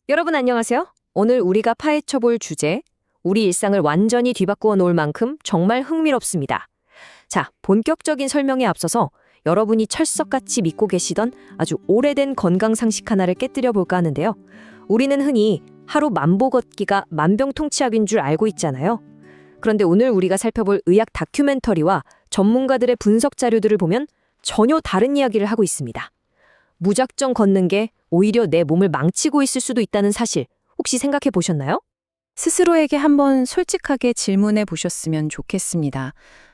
여러분 안녕하세요. 오늘 우리가 파헤쳐볼 주제, 우리 일상을 완전히 뒤바꾸어 놓을 만큼 정말 흥미롭습니다. 자, 본격적인 설명에 앞서서 여러분이 철석같이 믿고 계시던 아주 오래된 건강 상식 하나를 깨뜨려 볼까 하는데요. 우리는 흔히 하루 만보 걷기가 만병통치약인 줄 알고 있잖아요. 그런데 오늘 우리가 살펴볼 의학 다큐멘터리와 전문가들의 분석 자료들을 보면 전혀 다른 이야기를 하고 있습니다. 무작정 걷는 게 오히려 내 몸을 망치고 있을 수도 있다는 사실 혹시 생각해 보셨나요? 스스로에게 한번 솔직하게 질문해 보셨으면 좋겠습니다.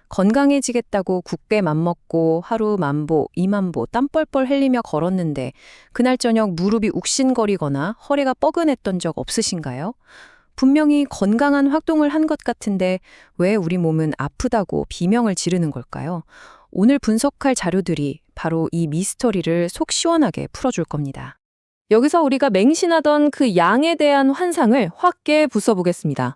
건강해지겠다고 굳게 맘먹고 하루 만보, 이만보 땀 뻘뻘 흘리며 걸었는데 그날 저녁 무릎이 욱신거리거나 허리가 뻐근했던 적 없으신가요? 분명히 건강한 활동을 한 것 같은데 왜 우리 몸은 아프다고 비명을 지르는 걸까요? 오늘 분석할 자료들이 바로 이 미스터리를 속 시원하게 풀어줄 겁니다. 여기서 우리가 맹신하던 그 양에 대한 환상을 확 깨 부숴보겠습니다.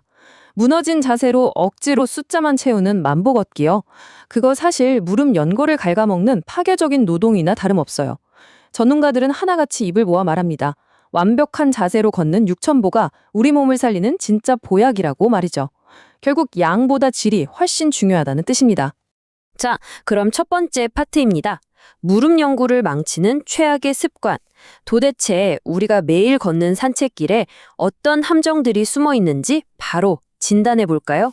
무너진 자세로 억지로 숫자만 채우는 만보 걷기요. 그거 사실 무릎 연골을 갉아먹는 파괴적인 노동이나 다름없어요. 전문가들은 하나같이 입을 모아 말합니다. 완벽한 자세로 걷는 6,000보가 우리 몸을 살리는 진짜 보약이라고 말이죠. 결국 양보다 질이 훨씬 중요하다는 뜻입니다. 자, 그럼 첫 번째 파트입니다. 무릎 연골을 망치는 최악의 습관. 도대체 우리가 매일 걷는 산책길에 어떤 함정들이 숨어 있는지 바로 진단해 볼까요?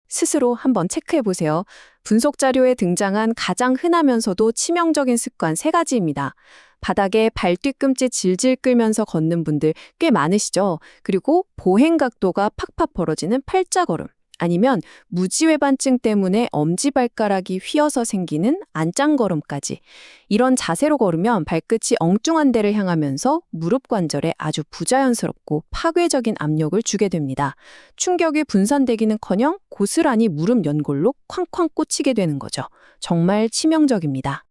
스스로 한번 체크해 보세요. 분석 자료에 등장한 가장 흔하면서도 치명적인 습관 3가지입니다. 바닥에 발 뒤꿈치 질질 끌면서 걷는 분들 꽤 많으시죠? 그리고 보행 각도가 팍팍 벌어지는 팔자걸음. 아니면 무지외반증 때문에 엄지발가락이 휘어서 생기는 안짱걸음까지. 이런 자세로 걸으면 발끝이 엉뚱한 데를 향하면서 무릎 관절에 아주 부자연스럽고 파괴적인 압력을 주게 됩니다. 충격이 분산되기는커녕 고스란히 무릎 연골로 쾅쾅 꽂히게 되는 거죠. 정말 치명적입니다.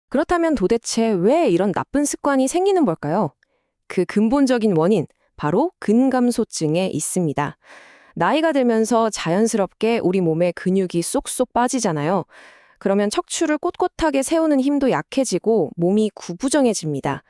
그렇다면 도대체 왜 이런 나쁜 습관이 생기는 걸까요? 그 근본적인 원인, 바로 근감소증에 있습니다. 나이가 들면서 자연스럽게 우리 몸에 근육이 쏙쏙 빠지잖아요. 그러면 척추를 꼿꼿하게 세우는 힘도 약해지고 몸이 구부정해집니다.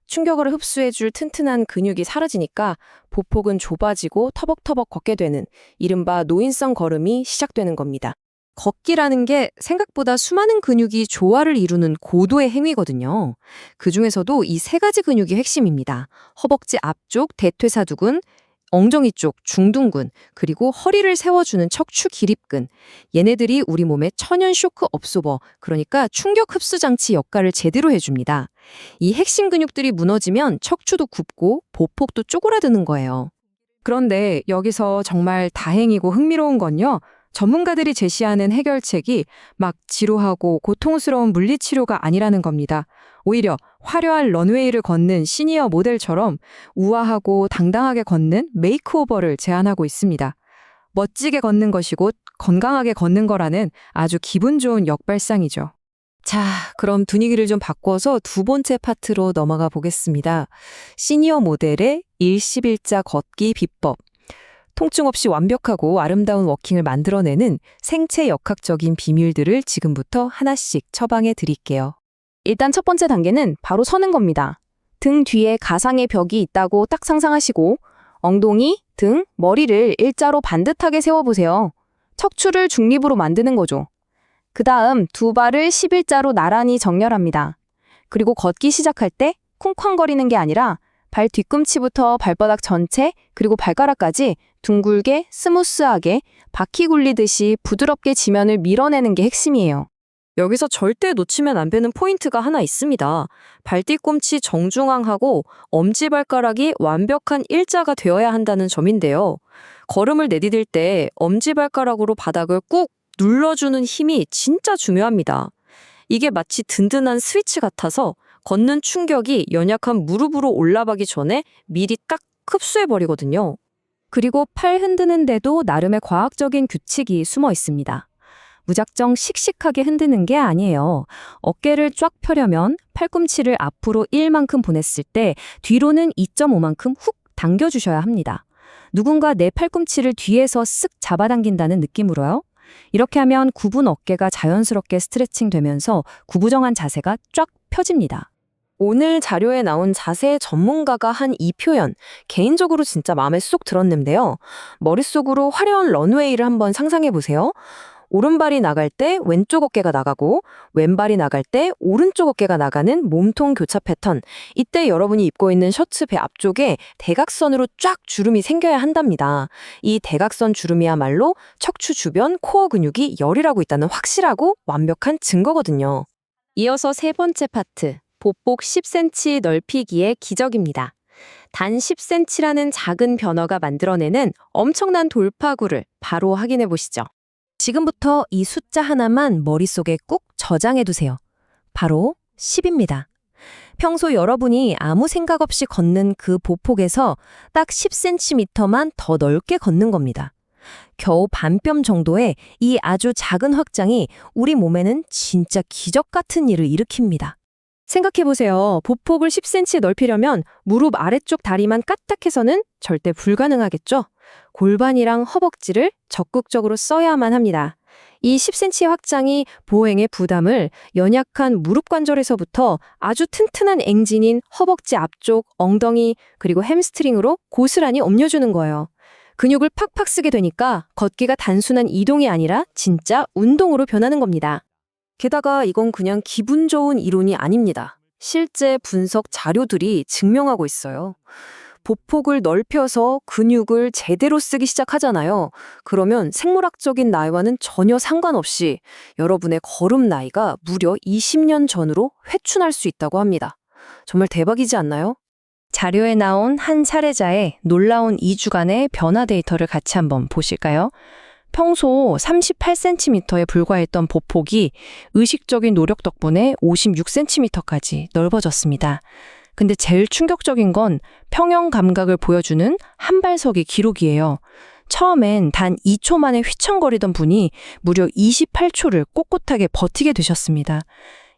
충격을 흡수해줄 튼튼한 근육이 사라지니까 보폭은 좁아지고 터벅터벅 걷게 되는 이른바 노인성 걸음이 시작되는 겁니다. 걷기라는 게 생각보다 수많은 근육이 조화를 이루는 고도의 행위거든요. 그중에서도 이 3가지 근육이 핵심입니다. 허벅지 앞쪽 대퇴사두근, 엉덩이 쪽 중둔근, 그리고 허리를 세워주는 척추 기립근. 얘네들이 우리 몸의 천연 쇼크 업소버, 그러니까 충격 흡수 장치 역할을 제대로 해줍니다. 이 핵심 근육들이 무너지면 척추도 굽고 보폭도 쪼그라드는 거예요. 그런데 여기서 정말 다행이고 흥미로운 건요. 전문가들이 제시하는 해결책이 막 지루하고 고통스러운 물리치료가 아니라는 겁니다. 오히려 화려한 런웨이를 걷는 시니어 모델처럼 우아하고 당당하게 걷는 메이크오버를 제안하고 있습니다. 멋지게 걷는 것이 곧 건강하게 걷는 거라는 아주 기분 좋은 역발상이죠. 자, 그럼 분위기를 좀 바꿔서 두 번째 파트로 넘어가 보겠습니다. 시니어 모델의 일시일자 걷기 비법. 통증 없이 완벽하고 아름다운 워킹을 만들어내는 생체 역학적인 비밀들을 지금부터 하나씩 처방해 드릴게요. 일단 첫 번째 단계는 바로 서는 겁니다. 등 뒤에 가상의 벽이 있다고 딱 상상하시고 엉덩이, 등, 머리를 일자로 반듯하게 세워보세요. 척추를 중립으로 만드는 거죠. 그 다음 두 발을 11자로 나란히 정렬합니다. 그리고 걷기 시작할 때 쿵쾅거리는 게 아니라 발 뒤꿈치부터 발바닥 전체 그리고 발가락까지 둥글게 스무스하게 바퀴 굴리듯이 부드럽게 지면을 밀어내는 게 핵심이에요. 여기서 절대 놓치면 안 되는 포인트가 하나 있습니다. 발뒤꿈치 정중앙하고 엄지발가락이 완벽한 일자가 되어야 한다는 점인데요. 걸음을 내디딜 때 엄지발가락으로 바닥을 꾹 눌러주는 힘이 진짜 중요합니다. 이게 마치 든든한 스위치 같아서 걷는 충격이 연약한 무릎으로 올라가기 전에 미리 딱 흡수해버리거든요. 그리고 팔 흔드는데도 나름의 과학적인 규칙이 숨어 있습니다. 무작정 씩씩하게 흔드는 게 아니에요. 어깨를 쫙 펴려면 팔꿈치를 앞으로 1만큼 보냈을 때 뒤로는 2.5만큼 훅 당겨주셔야 합니다. 누군가 내 팔꿈치를 뒤에서 쓱 잡아당긴다는 느낌으로요. 이렇게 하면 굽은 어깨가 자연스럽게 스트레칭 되면서 구부정한 자세가 쫙 펴집니다. 오늘 자료에 나온 자세 전문가가 한 이 표현, 개인적으로 진짜 마음에 쏙 들었는데요. 머릿속으로 화려한 런웨이를 한번 상상해 보세요. 오른발이 나갈 때 왼쪽 어깨가 나가고 왼발이 나갈 때 오른쪽 어깨가 나가는 몸통 교차 패턴. 이때 여러분이 입고 있는 셔츠 배 앞쪽에 대각선으로 쫙 주름이 생겨야 한답니다. 이 대각선 주름이야말로 척추 주변 코어 근육이 열이라고 있다는 확실하고 완벽한 증거거든요. 이어서 세 번째 파트, 보폭 10cm 넓히기의 기적입니다. 단 10cm라는 작은 변화가 만들어내는 엄청난 돌파구를 바로 확인해 보시죠. 지금부터 이 숫자 하나만 머릿속에 꾹 저장해 두세요. 바로 10입니다. 평소 여러분이 아무 생각 없이 걷는 그 보폭에서 딱 10cm만 더 넓게 걷는 겁니다. 겨우 반뼘 정도의 이 아주 작은 확장이 우리 몸에는 진짜 기적 같은 일을 일으킵니다. 생각해보세요. 보폭을 10cm 넓히려면 무릎 아래쪽 다리만 까딱해서는 절대 불가능하겠죠? 골반이랑 허벅지를 적극적으로 써야만 합니다. 이 10cm 확장이 보행의 부담을 연약한 무릎 관절에서부터 아주 튼튼한 앵진인 허벅지 앞쪽, 엉덩이, 그리고 햄스트링으로 고스란히 옮겨주는 거예요. 근육을 팍팍 쓰게 되니까 걷기가 단순한 이동이 아니라 진짜 운동으로 변하는 겁니다. 게다가 이건 그냥 기분 좋은 이론이 아닙니다. 실제 분석 자료들이 증명하고 있어요. 보폭을 넓혀서 근육을 제대로 쓰기 시작하잖아요. 그러면 생물학적인 나이와는 전혀 상관없이 여러분의 걸음 나이가 무려 20년 전으로 회춘할 수 있다고 합니다. 정말 대박이지 않나요? 자료에 나온 한 사례자의 놀라운 2주간의 변화 데이터를 같이 한번 보실까요? 평소 38cm에 불과했던 보폭이 의식적인 노력 덕분에 56cm까지 넓어졌습니다. 근데 제일 충격적인 건 평형 감각을 보여주는 한발서기 기록이에요. 처음엔 단 2초 만에 휘청거리던 분이 무려 28초를 꼿꼿하게 버티게 되셨습니다.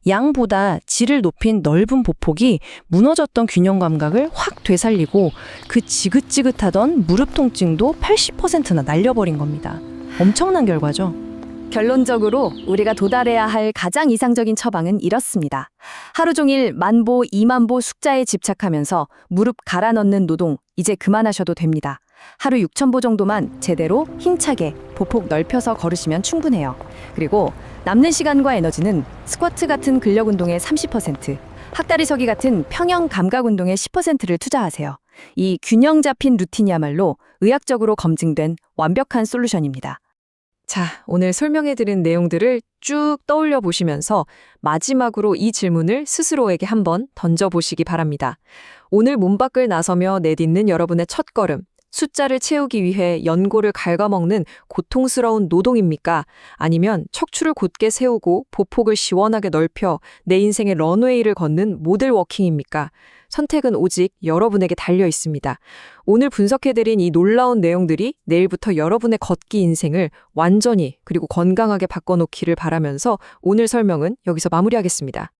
양보다 질을 높인 넓은 보폭이 무너졌던 균형 감각을 확 되살리고 그 지긋지긋하던 무릎 통증도 80%나 날려버린 겁니다. 엄청난 결과죠. 결론적으로 우리가 도달해야 할 가장 이상적인 처방은 이렇습니다. 하루 종일 만보, 2만보 숫자에 집착하면서 무릎 갈아 넣는 노동 이제 그만하셔도 됩니다. 하루 6,000보 정도만 제대로 힘차게 보폭 넓혀서 걸으시면 충분해요. 그리고 남는 시간과 에너지는 스쿼트 같은 근력 운동의 30%, 학다리 서기 같은 평형 감각 운동의 10%를 투자하세요. 이 균형 잡힌 루틴이야말로 의학적으로 검증된 완벽한 솔루션입니다. 자, 오늘 설명해드린 내용들을 쭉 떠올려 보시면서 마지막으로 이 질문을 스스로에게 한번 던져보시기 바랍니다. 오늘 문 밖을 나서며 내딛는 여러분의 첫걸음, 숫자를 채우기 위해 연골을 갉아먹는 고통스러운 노동입니까? 아니면 척추를 곧게 세우고 보폭을 시원하게 넓혀 내 인생의 런웨이를 걷는 모델 워킹입니까? 선택은 오직 여러분에게 달려 있습니다. 오늘 분석해드린 이 놀라운 내용들이 내일부터 여러분의 걷기 인생을 완전히 그리고 건강하게 바꿔놓기를 바라면서 오늘 설명은 여기서 마무리하겠습니다.